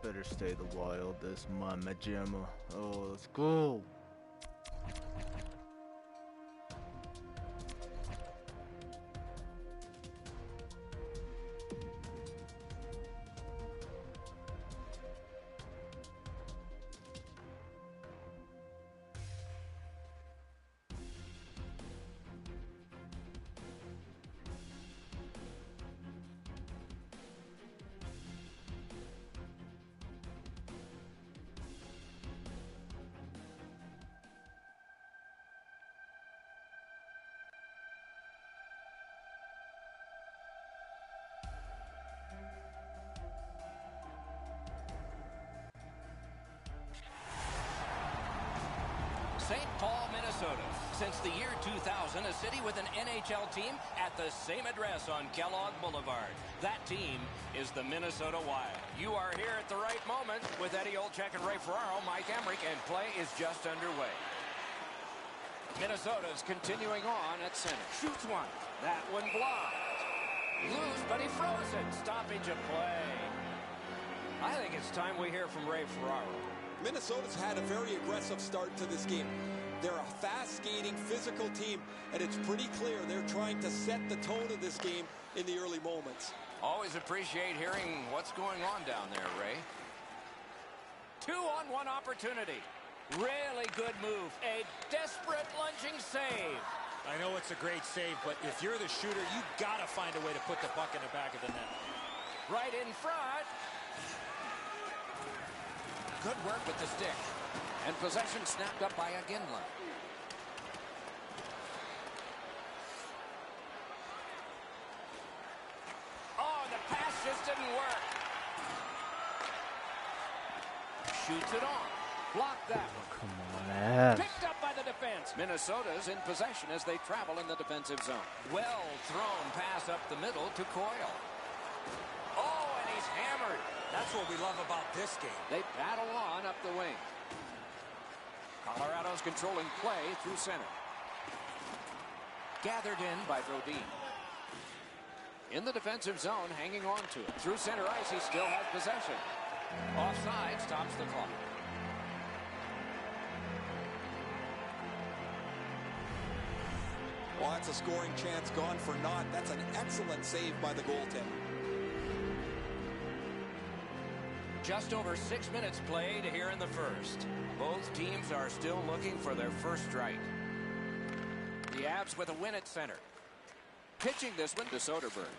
better stay the Wild this month, Gemma. Oh, let's go. St. Paul, Minnesota. Since the year 2000, a city with an NHL team at the same address on Kellogg Boulevard. That team is the Minnesota Wild. You are here at the right moment with Eddie Olczyk and Ray Ferraro, Mike Emrick, and play is just underway. Minnesota's continuing on at center. Shoots one. That one blocked. Loose, but he froze it. Stoppage of play. I think it's time we hear from Ray Ferraro. Minnesota's had a very aggressive start to this game. They're a fast-skating, physical team, and it's pretty clear they're trying to set the tone of this game in the early moments. Always appreciate hearing what's going on down there, Ray. 2-on-1 opportunity. Really good move. A desperate lunging save. I know it's a great save, but if you're the shooter, you got to find a way to put the puck in the back of the net. Right in front. Good work with the stick. And possession snapped up by Aginla. Oh, the pass just didn't work. Shoots it on. Blocked that one. Come on, ass. Picked up by the defense. Minnesota's in possession as they travel in the defensive zone. Well thrown pass up the middle to Coyle. Oh, and he's hammered. That's what we love about this game. They battle on up the wing. Colorado's controlling play through center. Gathered in by Brodin. In the defensive zone, hanging on to it. Through center ice, he still has possession. Offside stops the clock. Well, that's a scoring chance gone for naught. That's an excellent save by the goaltender. Just over 6 minutes played here in the first. Both teams are still looking for their first strike. The Avs with a win at center. Pitching this one to Soderberg.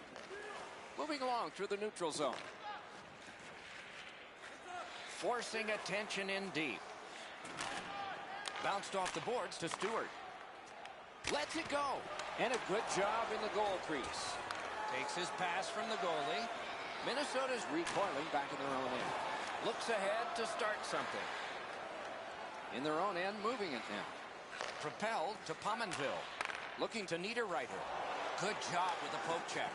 Moving along through the neutral zone. Forcing attention in deep. Bounced off the boards to Stewart. Lets it go. And a good job in the goal crease. Takes his pass from the goalie. Minnesota's recoiling back in their own end. Looks ahead to start something. In their own end, moving it now. Propelled to Pominville. Looking to Niederreiter. Good job with the poke check.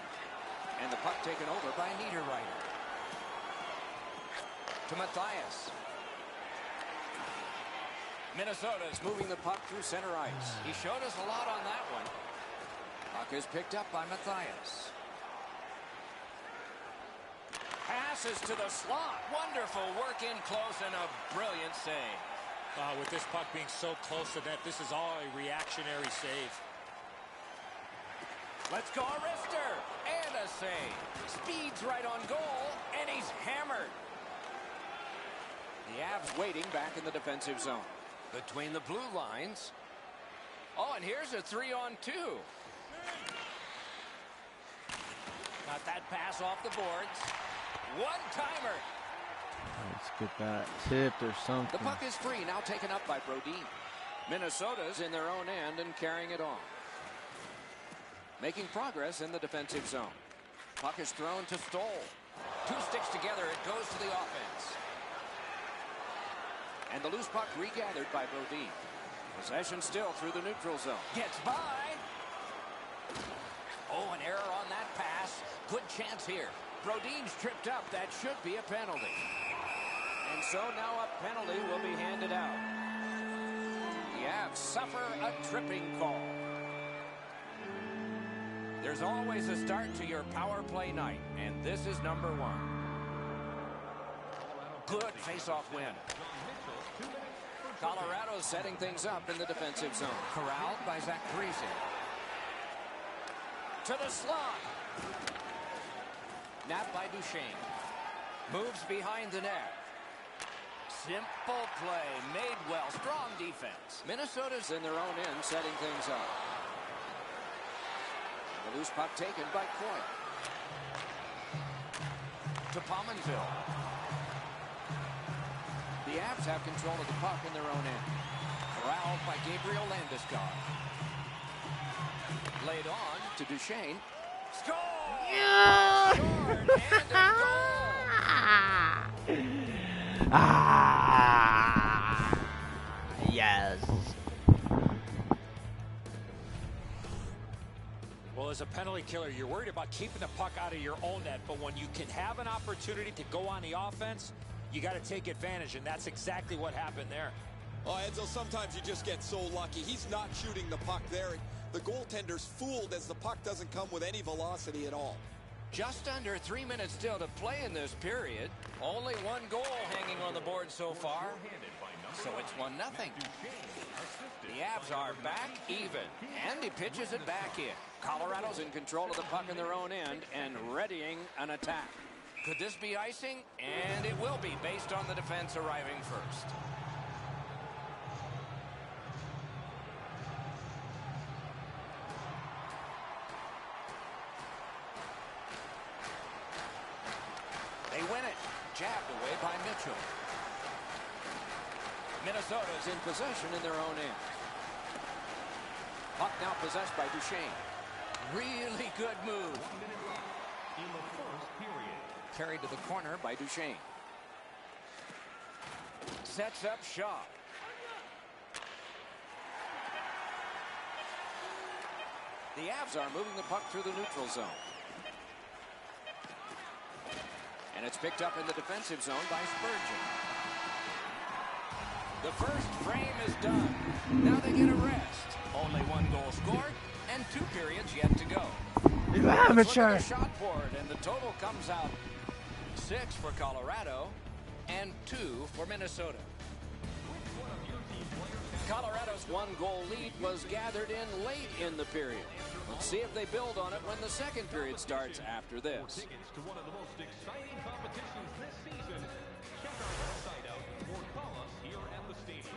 And the puck taken over by Niederreiter. To Matthias. Minnesota's moving the puck through center ice. He showed us a lot on that one. Puck is picked up by Matthias. Passes to the slot. Wonderful work in close and a brilliant save. With this puck being so close to net, this is all a reactionary save. Let's go, Arister. And a save. Speed's right on goal, and he's hammered. The Avs waiting back in the defensive zone. Between the blue lines. Oh, and here's a 3-on-2. Got that pass off the boards. One-timer. Let's get that tipped or something. The puck is free, now taken up by Brodin. Minnesota's in their own end and carrying it on. Making progress in the defensive zone. Puck is thrown to Stoll. Two sticks together, it goes to the offense. And the loose puck regathered by Brodin. Possession still through the neutral zone. Gets by. Oh, an error on that pass. Good chance here. Brodin's tripped up. That should be a penalty. And so now a penalty will be handed out. The Avs suffer a tripping call. There's always a start to your power play night, and this is number one. Good face-off win. Colorado setting things up in the defensive zone. Corralled by Zach Parise. To the slot. Napped by Duchesne. Moves behind the net. Simple play. Made well. Strong defense. Minnesota's in their own end setting things up. The loose puck taken by Coyle. To Pominville. The Avs have control of the puck in their own end. Corralled by Gabriel Landeskog. Laid on to Duchesne. Score! Yeah! Scored and a goal! Ah! Yes. Well, as a penalty killer, you're worried about keeping the puck out of your own net, but when you can have an opportunity to go on the offense, you got to take advantage, and that's exactly what happened there. Oh, Edzo, sometimes you just get so lucky. He's not shooting the puck there. The goaltender's fooled as the puck doesn't come with any velocity at all. Just under 3 minutes still to play in this period. Only one goal hanging on the board so far. So it's 1-0. The Avs are back even. And he pitches it back in. Colorado's in control of the puck in their own end and readying an attack. Could this be icing? And it will be based on the defense arriving first. They win it. Jabbed away by Mitchell. Minnesota's in possession in their own end. Puck now possessed by Duchesne. Really good move. In the first period. Carried to the corner by Duchesne. Sets up shot. The Avs are moving the puck through the neutral zone. And it's picked up in the defensive zone by Spurgeon. The first frame is done. Now they get a rest. Only one goal scored and 2 periods yet to go. You Let's amateur. look at the shot board, and the total comes out 6 for Colorado and 2 for Minnesota. Colorado's 1-goal lead was gathered in late in the period. Let's see if they build on it when the second period starts after this. Tickets to one of the most exciting competitions this season. Check our website out or call us here at the stadium.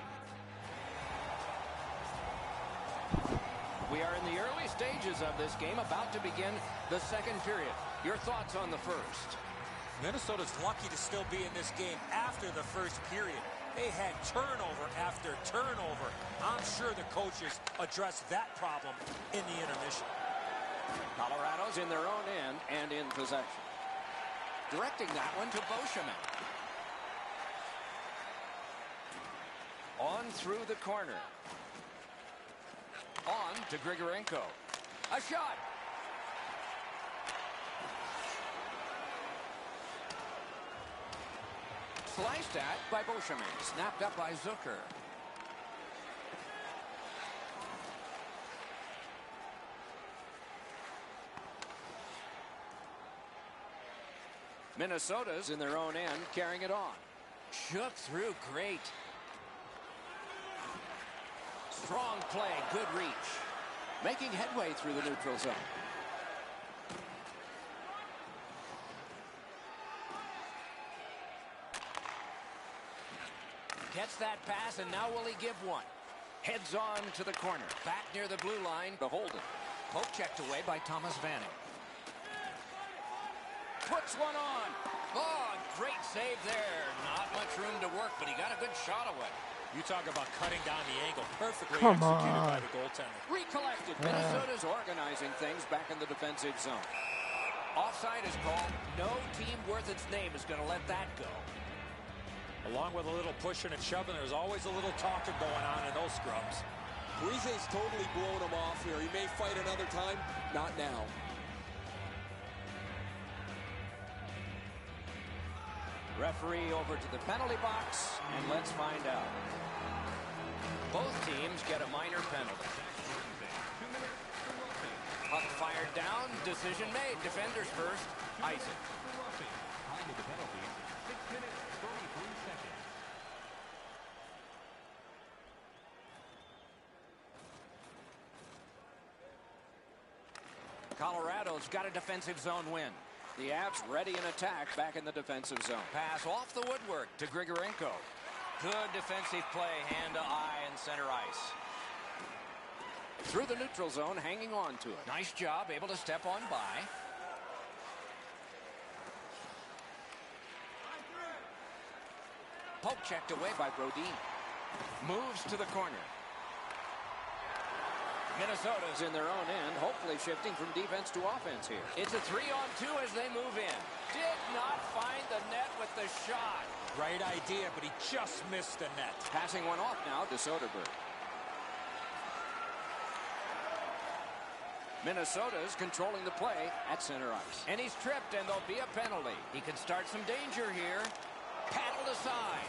We are in the early stages of this game, about to begin the second period. Your thoughts on the first? Minnesota's lucky to still be in this game after the first period. They had turnover after turnover. I'm sure the coaches addressed that problem in the intermission. Colorado's in their own end and in possession. Directing that one to Beauchemin. On through the corner. On to Grigorenko. A shot. Sliced at by Beauchemin. Snapped up by Zucker. Minnesota's in their own end, carrying it on. Shook through, great. Strong play, good reach. Making headway through the neutral zone. Gets that pass, and now will he give one? Heads on to the corner. Back near the blue line to Holden. Poke checked away by Thomas Vanek. Puts one on. Oh, great save there. Not much room to work, but he got a good shot away. You talk about cutting down the angle. Perfectly Come executed on. by the goaltender. Recollected. Minnesota's organizing things back in the defensive zone. Offside is called. No team worth its name is going to let that go. Along with a little pushing and shoving, there's always a little talking going on in those scrums. Parise's totally blown him off here. He may fight another time. Not now. Referee over to the penalty box, and let's find out. Both teams get a minor penalty. Puck fired down, decision made. Defenders first, icing. Behind the penalty, 6 minutes, 33 Colorado's got a defensive zone win. The Avs ready in attack back in the defensive zone. Pass off the woodwork to Grigorenko. Good defensive play, hand to eye and center ice. Through the neutral zone, hanging on to it. Nice job, able to step on by. Poke checked away by Brodin. Moves to the corner. Minnesota's in their own end, hopefully shifting from defense to offense here. It's a 3-on-2 as they move in. Did not find the net with the shot. Right idea, but he just missed the net. Passing one off now to Soderberg. Minnesota's controlling the play at center ice. And he's tripped, and there'll be a penalty. He can start some danger here. Paddled aside.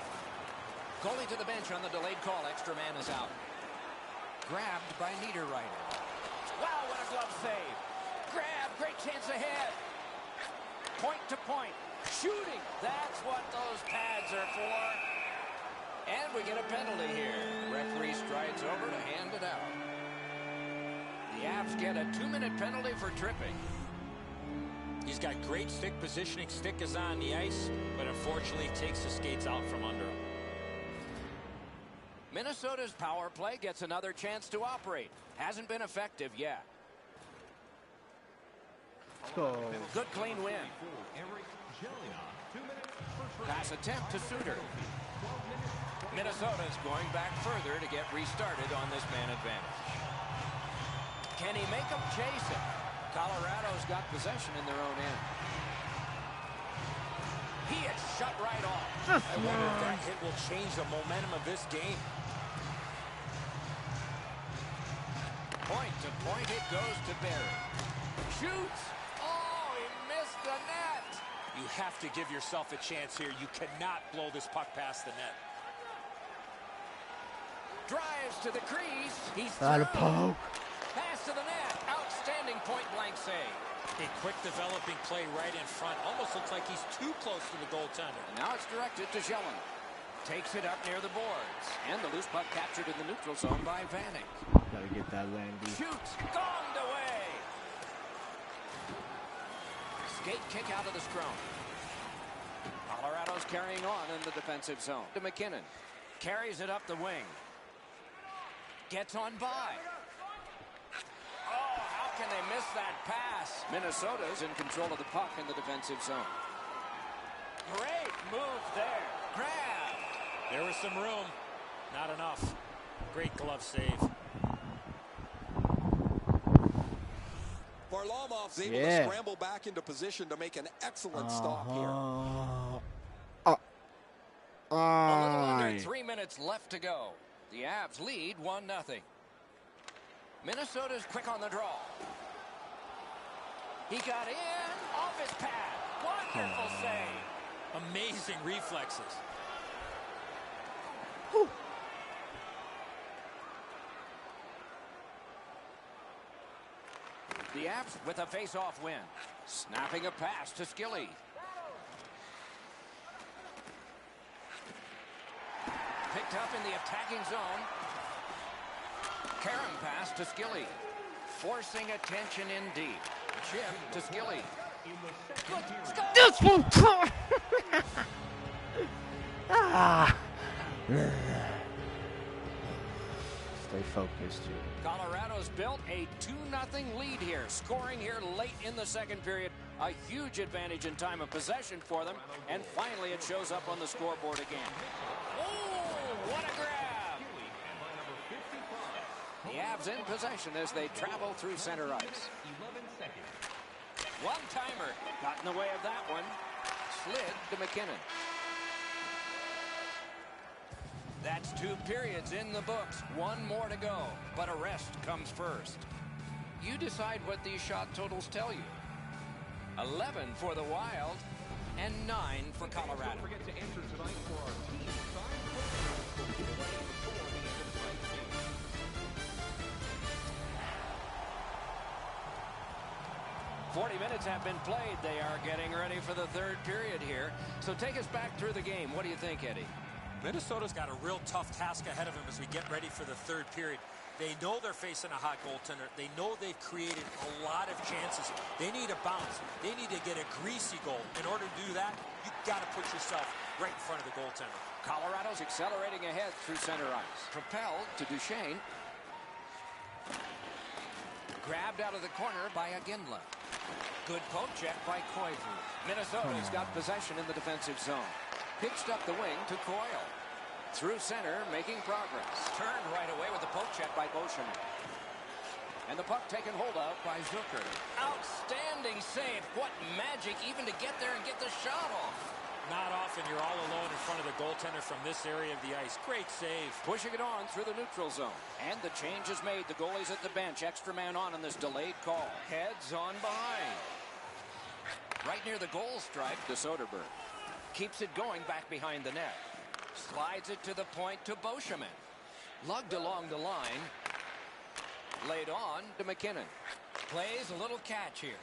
Goalie to the bench on the delayed call. Extra man is out. Grabbed by Niederreiter. Wow, what a glove save. Grab, great chance ahead. Point to point. Shooting. That's what those pads are for. And we get a penalty here. Referee strides over to hand it out. The Avs get a 2-minute penalty for tripping. He's got great stick positioning. Stick is on the ice, but unfortunately takes the skates out from under him. Minnesota's power play gets another chance to operate. Hasn't been effective yet. Go. Good clean win. Pass attempt to Suter. Minnesota's going back further to get restarted on this man advantage. Can he make them chase it? Colorado's got possession in their own end. He is shut right off. I wonder if that hit will change the momentum of this game. Point to point, it goes to Barry. Shoots. Oh, he missed the net. You have to give yourself a chance here. You cannot blow this puck past the net. Drives to the crease. He's Got a through. poke. Pass to the net. Outstanding point-blank save. A quick developing play right in front. Almost looks like he's too close to the goaltender. And now it's directed to Jelen. Takes it up near the boards. And the loose puck captured in the neutral zone by Vanek. Gotta get that Landy. Shoots. Gonged away. Skate kick out of the scrum. Colorado's carrying on in the defensive zone. To McKinnon. Carries it up the wing. Gets on by. Oh, how can they miss that pass? Minnesota's in control of the puck in the defensive zone. Great move there. Grab. There was some room. Not enough. Great glove save. Varlamov's able to scramble back into position to make an excellent stop here. A little under 3 minutes left to go. The Avs lead 1-0. Minnesota's quick on the draw. He got in off his pad. Wonderful save. Amazing reflexes. Whew. The Avs with a face-off win. Snapping a pass to Skilly. Picked up in the attacking zone. Karen pass to Skilly. Forcing attention in deep. Chip to Skilly. This one. Ah. Stay focused here. Colorado's built a 2-0 lead here. Scoring here late in the second period. A huge advantage in time of possession for them. And finally it shows up on the scoreboard again. Oh, what a grab! The Avs in possession as they travel through center ice. One-timer. Got in the way of that one. Slid to McKinnon. That's 2 periods in the books. 1 more to go. But a rest comes first. You decide what these shot totals tell you. 11 for the Wild and 9 for Colorado. Don't forget to enter tonight for our team signed players for giveaway before the end of tonight's game. .40 minutes have been played. They are getting ready for the third period here. So take us back through the game. What do you think, Eddie? Minnesota's got a real tough task ahead of him as we get ready for the third period. They know they're facing a hot goaltender. They know they've created a lot of chances. They need a bounce. They need to get a greasy goal. In order to do that, you've got to put yourself right in front of the goaltender. Colorado's accelerating ahead through center ice. Propelled to Duchesne. Grabbed out of the corner by Aginla. Good poke check by Koivu. Minnesota's got possession in the defensive zone. Pitched up the wing to Coyle. Through center, making progress. Turned right away with the poke check by Beauchemin. And the puck taken hold of by Zucker. Outstanding save. What magic even to get there and get the shot off. Not often you're all alone in front of the goaltender from this area of the ice. Great save. Pushing it on through the neutral zone. And the change is made. The goalie's at the bench. Extra man on in this delayed call. Heads on behind. Right near the goal stripe to Soderberg. Keeps it going back behind the net. Slides it to the point to Beauchemin. Lugged along the line. Laid on to McKinnon. Plays a little catch here.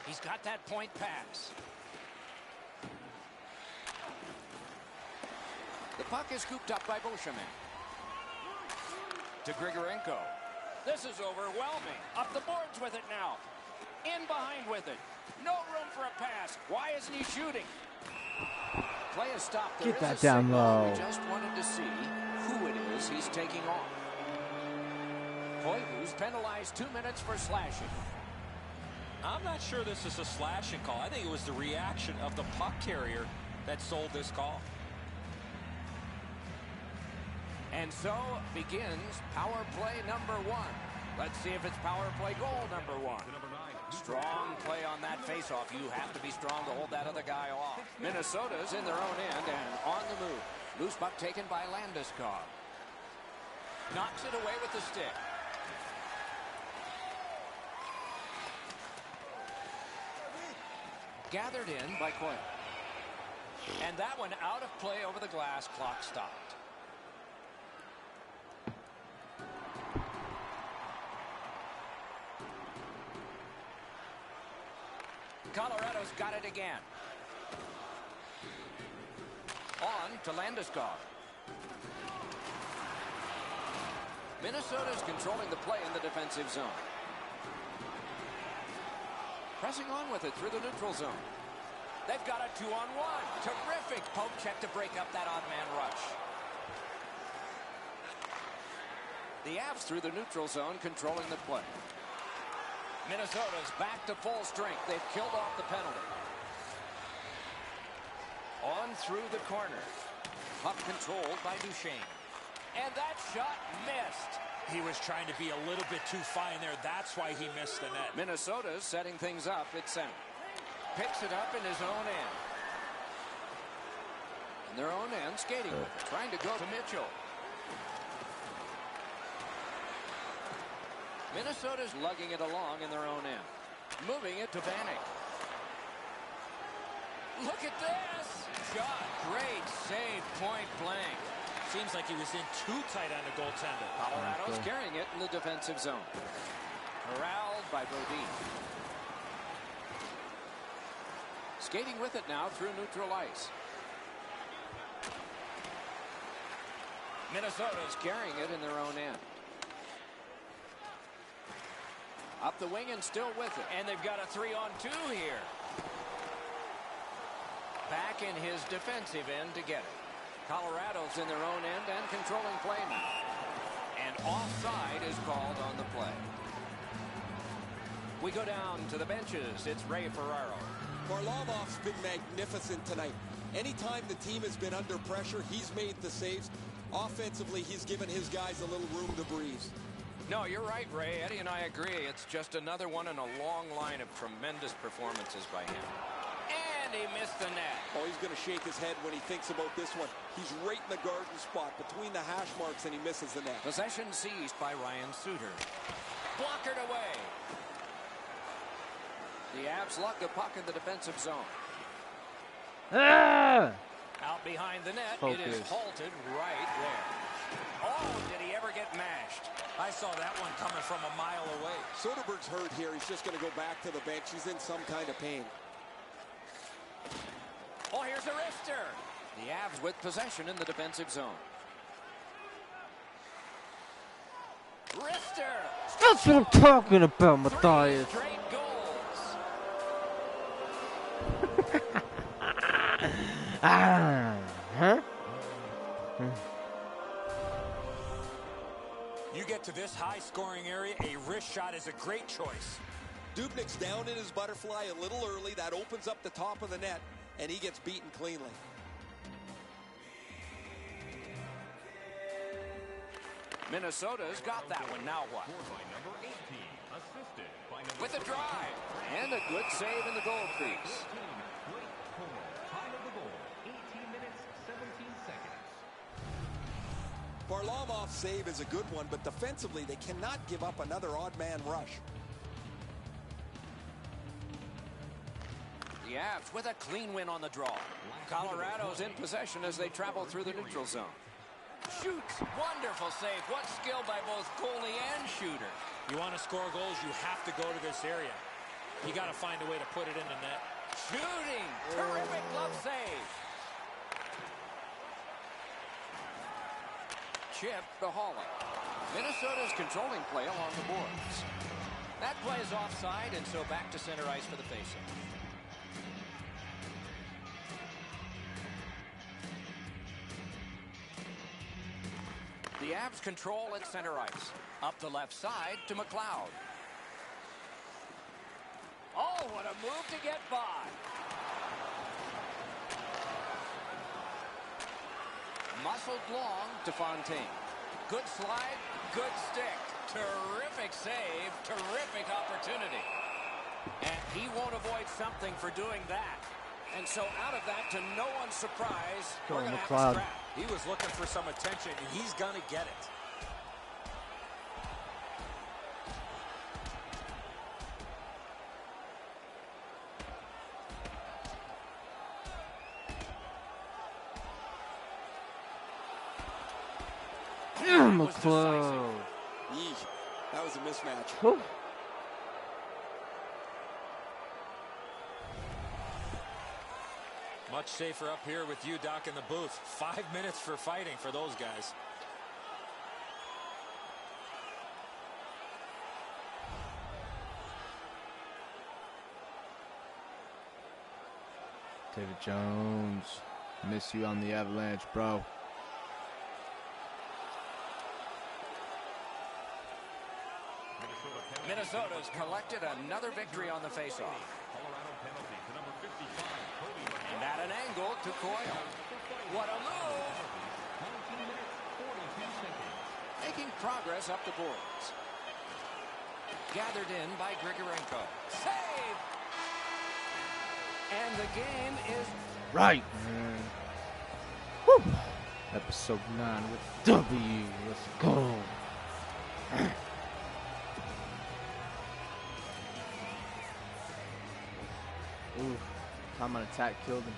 He's got that point pass. The puck is scooped up by Beauchemin. To Grigorenko. This is overwhelming. Up the boards with it now. In behind with it. No room for a pass. Why isn't he shooting? Play is stopped. Get that down low. We just wanted to see who it is he's taking on. Koivu's penalized 2 minutes for slashing. I'm not sure this is a slashing call. I think it was the reaction of the puck carrier that sold this call. And so begins power play number 1. Let's see if it's power play goal number 1. Strong play on that faceoff. You have to be strong to hold that other guy off. Minnesota's in their own end and on the move. Loose puck taken by Landeskog. Knocks it away with the stick. Gathered in by Coyle. And that one out of play over the glass. Clock stopped. Colorado's got it again. On to Landeskog. Minnesota's controlling the play in the defensive zone. Pressing on with it through the neutral zone. They've got a 2-on-1. Terrific poke check to break up that odd man rush. The Avs through the neutral zone controlling the play. Minnesota's back to full strength. They've killed off the penalty. On through the corner. Puck controlled by Duchesne. And that shot missed. He was trying to be a little bit too fine there. That's why he missed the net. Minnesota's setting things up at center. Picks it up in his own end. In their own end, skating with it. Trying to go to Mitchell. Minnesota's lugging it along in their own end. Moving it to Vanek. Look at this! Shot. Great save, point blank. Seems like he was in too tight on the goaltender. Colorado's carrying it in the defensive zone. Corralled by Brodin. Skating with it now through neutral ice. Minnesota's carrying it in their own end. Up the wing and still with it. And they've got a 3-on-2 here. Back in his defensive end to get it. Colorado's in their own end and controlling play now. And offside is called on the play. We go down to the benches. It's Ray Ferraro. Varlamov's been magnificent tonight. Anytime the team has been under pressure, he's made the saves. Offensively, he's given his guys a little room to breathe. No, you're right, Ray. Eddie and I agree. It's just another one in a long line of tremendous performances by him. And he missed the net. Oh, he's going to shake his head when he thinks about this one. He's right in the garden spot between the hash marks, and he misses the net. Possession seized by Ryan Suter. Blockered away. The Avs lug the puck in the defensive zone. Ah! Out behind the net, Focus. It is halted right there. Oh, did he ever get mashed? I saw that one coming from a mile away. Soderberg's hurt here. He's just going to go back to the bench. He's in some kind of pain. Oh, here's a wrister. The Avs with possession in the defensive zone. Wrister. That's what I'm talking about, Matthias. Straight goals. Huh? You get to this high-scoring area, a wrist shot is a great choice. Dubnik's down in his butterfly a little early. That opens up the top of the net, and he gets beaten cleanly. Minnesota's got that one. Now what? With a drive. And a good save in the goal crease. Varlamov's save is a good one, but defensively they cannot give up another odd man rush. The Avs with a clean win on the draw. Colorado's in possession as they travel through the neutral zone. Shoots. Wonderful save. What skill by both goalie and shooter. You want to score goals, you have to go to this area. You got to find a way to put it in the net. Shooting. Terrific glove save. Chip to Holland. Minnesota's controlling play along the boards. That play is offside, and so back to center ice for the faceoff. The Avs control at center ice. Up the left side to McLeod. Oh, what a move to get by. Muscled long to Fontaine. Good slide, good stick. Terrific save, terrific opportunity. And he won't avoid something for doing that. And so out of that, to no one's surprise, we're going to have a scrap. He was looking for some attention, and he's going to get it. McLeod. Eesh, that was a mismatch. Whew. Much safer up here with you, Doc, in the booth. 5 minutes for fighting for those guys. David Jones. Miss you on the Avalanche, bro. Minnesota's collected another victory on the faceoff. And at an angle to Coyle. What a move! Making progress up the boards. Gathered in by Grigorenko. Save! And the game is Right, man. Woo. Episode 9 with W. Let's go. Ooh, time on attack killed him.